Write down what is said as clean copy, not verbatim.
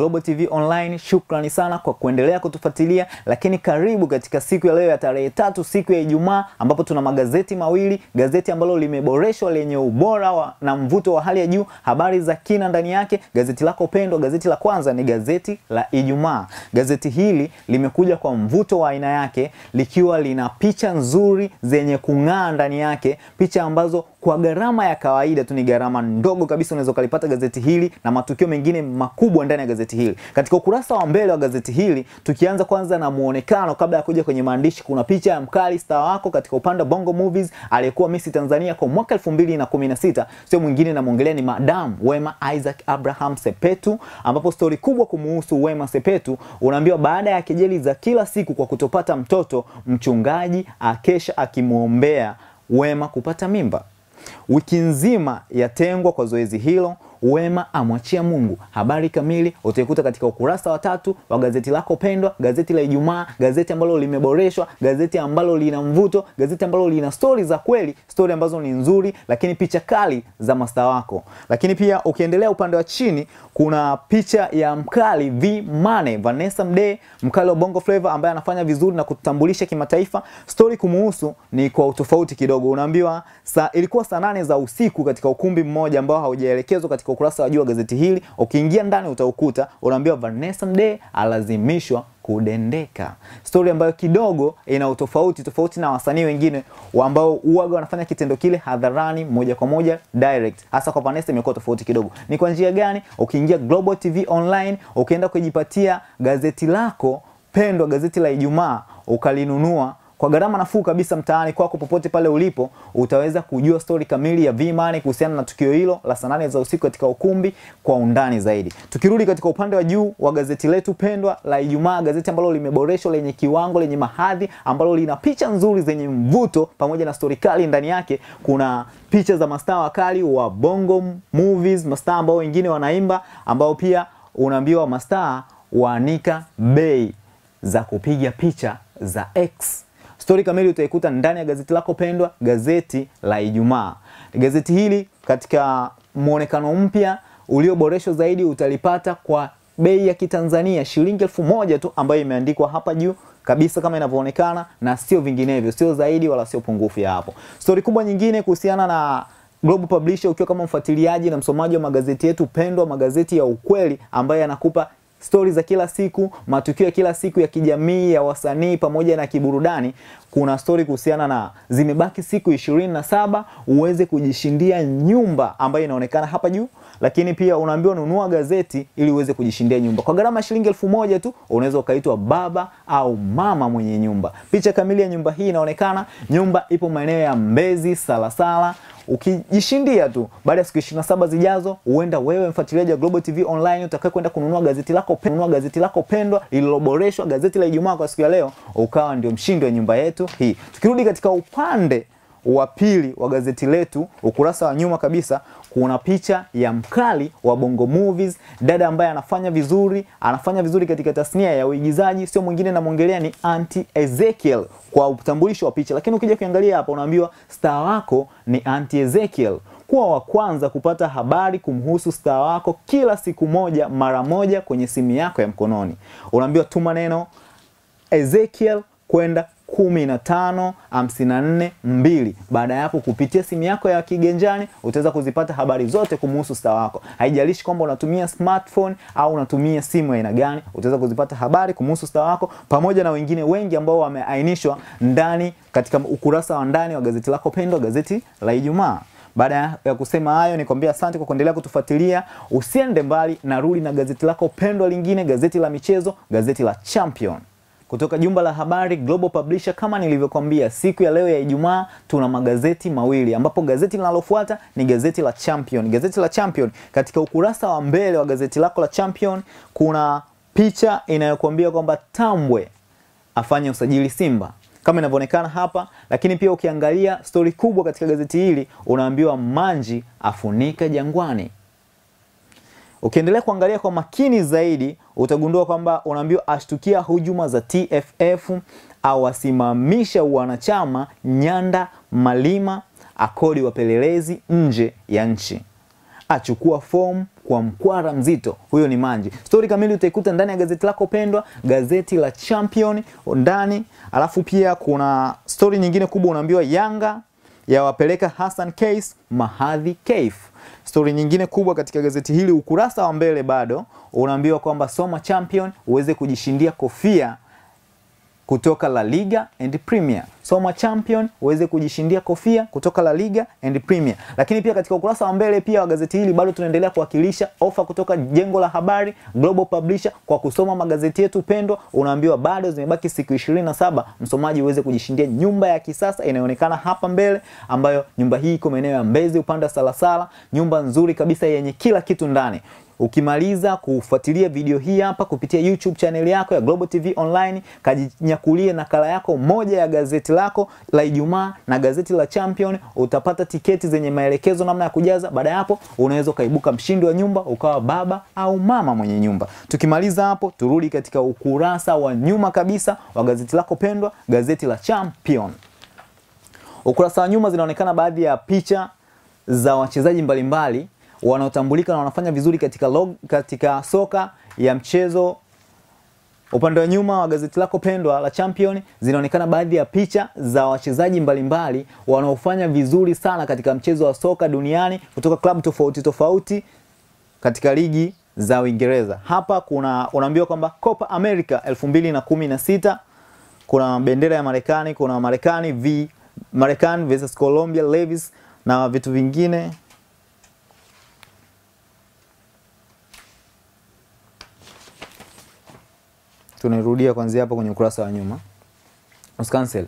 Global TV Online, shukrani sana kwa kuendelea kutufuatilia, lakini karibu katika siku ya leo ya tarehe 3, siku ya Ijumaa, ambapo tuna magazeti mawili, gazeti ambalo limeboreshwa lenye ubora na mvuto wa hali ya juu, habari za kina ndani yake. Gazeti lako pendwa, gazeti la kwanza ni gazeti la Ijumaa. Gazeti hili limekuja kwa mvuto wa aina yake, likiwa lina picha nzuri zenye kung'aa ndani yake, picha ambazo kwa gharama ya kawaida tu, ni gharama ndogo kabisa, unaweza kulipata gazeti hili na matukio mengine makubwa ndani ya gazeti hili. Katika ukurasa wa mbele wa gazeti hili, tukianza kwanza na muonekano kabla ya kuja kwenye maandishi, kuna picha ya mkali star wako katika upande wa Bongo Movies aliyekuwa Miss Tanzania kwa mwaka 2016, sio mwingine na muongelea ni Madam Wema Isaac Abraham Sepetu, ambapo story kubwa kumuhusu Wema Sepetu, unaambiwa baada ya kejeli za kila siku kwa kutopata mtoto, mchungaji akesha akimuombea Wema kupata mimba. Wiki nzima yatengwa kwa zoezi hilo, Wema amwachia Mungu. Habari kamili utaikuta katika ukurasa wa 3 wa gazeti lako pendwa, gazeti la Ijumaa, gazeti ambalo limeboreshwa, gazeti ambalo lina mvuto, gazeti ambalo lina stories za kweli, story ambazo ni nzuri, lakini picha kali za mastaa wako. Lakini pia ukiendelea upande wa chini, kuna picha ya mkali V Money, Vanessa Mdee, mkali wa Bongo Flava ambaye anafanya vizuri na kutambulisha kimataifa. Story kumuhusu ni kwa utofauti kidogo. Unaambiwa ilikuwa saa 8 za usiku katika ukumbi mmoja ambao haujaelekezwa katika ukurasa wa juu wa gazeti hili. Ukiingia ndani utaukuta, unaambiwa Vanessa Mdee alazimishwa kudendeka. Story ambayo kidogo ina tofauti na wasanii wengine ambao uaga wanafanya kitendo kile hadharani, moja kwa moja, direct. Hasa kwa Vanessa imekuwa tofauti kidogo. Ni kwa njia gani? Ukiingia Global TV Online, ukienda kujipatia gazeti lako pendwa, gazeti la Ijumaa, ukalinunua kwa gharama nafuu kabisa mtaani kwako popote pale ulipo, utaweza kujua story kamili ya V Money kuhusiana na tukio hilo la saa 8 za usiku katika ukumbi kwa undani zaidi. Tukirudi katika upande wa juu wa gazeti letu pendwa la Ijumaa, gazeti ambalo limeboreshwa, lenye kiwango, lenye mahadhi, ambalo lina picha nzuri zenye mvuto pamoja na story kali ndani yake. Kuna picha za mastaa wakali wa Bongo Movies, mastaa ambao wengine wanaimba, ambao pia unaambiwa mastaa waanika bei za kupiga picha za X. Story kamili utaikuta ndani ya gazeti lako pendwa, gazeti la Ijumaa. Gazeti hili katika muonekano mpya ulioboreshwa zaidi utalipata kwa bei ya Kitanzania shilingi 1000 tu, ambayo imeandikwa hapa juu kabisa kama inavyoonekana, na sio vinginevyo, sio zaidi wala sio pungufu ya hapo. Story kubwa nyingine kuhusiana na Global Publisher, ukiwa kama mfuatiliaji na msomaji wa magazeti yetu pendwa, magazeti ya ukweli ambayo yanakupa stories za kila siku, matukio ya kila siku ya kijamii, ya wasanii pamoja na kiburudani, kuna story kuhusiana na zimebaki siku 27 uweze kujishindia nyumba ambayo inaonekana hapa juu. Lakini pia unaambiwa nunua gazeti ili uweze kujishindia nyumba. Kwa gharama shilingi 1000 tu unaweza ukaitwa baba au mama mwenye nyumba. Picha kamili ya nyumba hii inaonekana. Nyumba ipo maeneo ya Mbezi, Salasala. Ukijishindia tu, baada ya siku 27 zijazo, huenda wewe mfuatiliaji wa Global TV Online utakaye kwenda kununua gazeti lako pendwa lililoboreshwa, gazeti la Ijumaa kwa siku ya leo, ukawa ndio mshindi wa nyumba yetu hii. Tukirudi katika upande wa pili wa gazeti letu, ukurasa wa nyuma kabisa, kuna picha ya mkali wa Bongo Movies, dada ambaye anafanya vizuri katika tasnia ya uigizaji, sio mwingine na muongelea ni Auntie Ezekiel kwa utambulisho wa picha. Lakini ukija kuangalia hapa, unaambiwa star wako ni Auntie Ezekiel. Kuwa wa kwanza kupata habari kumhusu star wako kila siku moja, mara moja kwenye simu yako ya mkononi. Unaambiwa tuma neno Ezekiel kwenda 15542. Baada ya hapo, kupitia simu yako ya kiganjani utaweza kuzipata habari zote kumhusu star wako. Haijalishi kwamba unatumia smartphone au unatumia simu aina gani, utaweza kuzipata habari kumhusu star wako pamoja na wengine wengi ambao wameainishwa ndani katika ukurasa wa ndani wa gazeti lako pendwa, gazeti la Ijumaa. Baada ya kusema hayo, nikwambia asante kwa kuendelea kutufuatilia. Usiende mbali, narudi na gazeti lako pendwa lingine, gazeti la michezo, gazeti la Champion. Kutoka jumba la habari Global Publisher, kama nilivyokuambia, siku ya leo ya Ijumaa tuna magazeti mawili, ambapo gazeti linalofuata ni gazeti la Champion. Gazeti la Champion, katika ukurasa wa mbele wa gazeti lako la Champion, kuna picha inayokuambia kwamba Tambwe afanye usajili Simba, kama inavyoonekana hapa. Lakini pia ukiangalia story kubwa katika gazeti hili, unaambiwa Manji afunika Jangwani. Ukiendelea kuangalia kwa makini zaidi, utagundua kwamba unaambiwa ashtukia hujuma za TFF, awasimamisha wanachama Nyanda Malima, akodi wapelelezi nje ya nchi, achukua fomu kwa mkwara mzito. Huyo ni Manji. Story kamili utaikuta ndani ya gazeti lako pendwa, gazeti la Champion ndani. Alafu pia kuna story nyingine kubwa, unaambiwa Yanga yawapeleka Hassan Case Mahadhi Cafe. Story nyingine kubwa katika gazeti hili, ukurasa wa mbele bado unaambiwa kwamba soma Champion uweze kujishindia kofia kutoka La Liga and Premier. Soma Champion uweze kujishindia kofia kutoka La Liga and Premier. Lakini pia katika ukurasa wa mbele pia wa gazeti hili bado tunaendelea kuwakilisha ofa kutoka Jengo la Habari Global Publisher. Kwa kusoma magazeti yetu pendwa, unaambiwa bado zimebaki siku 27 msomaji uweze kujishindia nyumba ya kisasa inayoonekana hapa mbele, ambayo nyumba hii iko maeneo ya Mbezi upande wa Salasala. Nyumba nzuri kabisa yenye kila kitu ndani. Ukimaliza kufuatilia video hii hapa kupitia YouTube channel yako ya Global TV Online, kajinyakulie nakala yako moja ya gazeti lako la Ijumaa na gazeti la Champion, utapata tiketi zenye maelekezo namna ya kujaza. Baada ya hapo unaweza kaibuka mshindi wa nyumba, ukawa baba au mama mwenye nyumba. Tukimaliza hapo, turudi katika ukurasa wa nyuma kabisa wa gazeti lako pendwa, gazeti la Champion. Ukurasa wa nyuma zinaonekana baadhi ya picha za wachezaji mbalimbali wanaotambulika na wanafanya vizuri katika soka ya mchezo. Upande wa nyuma wa gazeti lako pendwa la Champion zinaonekana baadhi ya picha za wachezaji mbalimbali wanaofanya vizuri sana katika mchezo wa soka duniani kutoka klabu tofauti tofauti katika ligi za Uingereza. Hapa unaambiwa kwamba Copa America 2016 kuna bendera ya Marekani, kuna Marekani versus Colombia, Levis na vitu vingine. Tunairudia kuanzia hapa kwenye ukurasa wa nyuma. Usicancel.